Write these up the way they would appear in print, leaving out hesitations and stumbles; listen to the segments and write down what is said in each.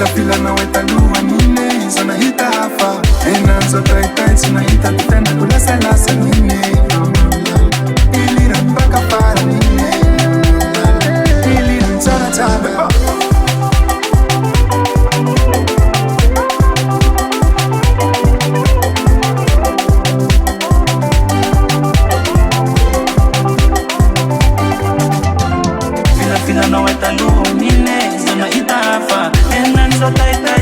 Fila na weta lua nine Zona hita hafa Ena zoto itaiti na hita kutenda kulasa lasa nine Ilira mpaka para nine Ilira mtara taba Fila na weta lua nine Zona hita hafa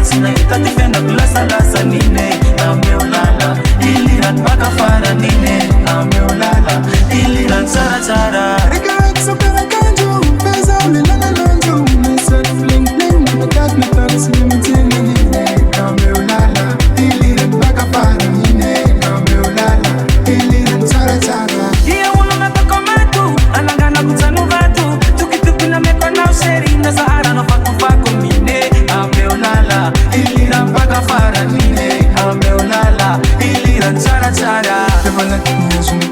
Sina itatipenda kula salasa nine Ameolala iliran baka fara nine Ameolala iliran chara chara Rika eksopera kanjo Pesa ulilala lonjo Nisat fling fling Namekat metak sinimitini nine Ameolala iliran baka fara nine Ameolala iliran chara chara Iya wala nataka metu Alangana kutanu vatu Tukitupina meko na useri Na sahara no faku nine Ameolala ilira mpaka fara nine Ameolala ilira chara chara Tevala kinezuni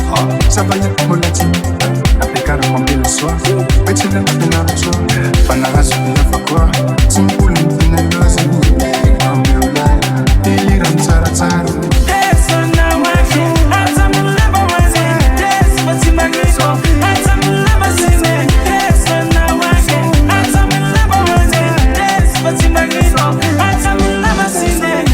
Sabanya kumula tini Aplikara kwa mbila swa Pechile mpina mchwa Pana hasu bila fakwa Timpuli mpina iloza nine Ameolala ilira chara chara Deso na wake Hata muleba waze Deso wati magriso Hata muleba zine Deso na wake Hata muleba waze Deso wati magriso Hata muleba zine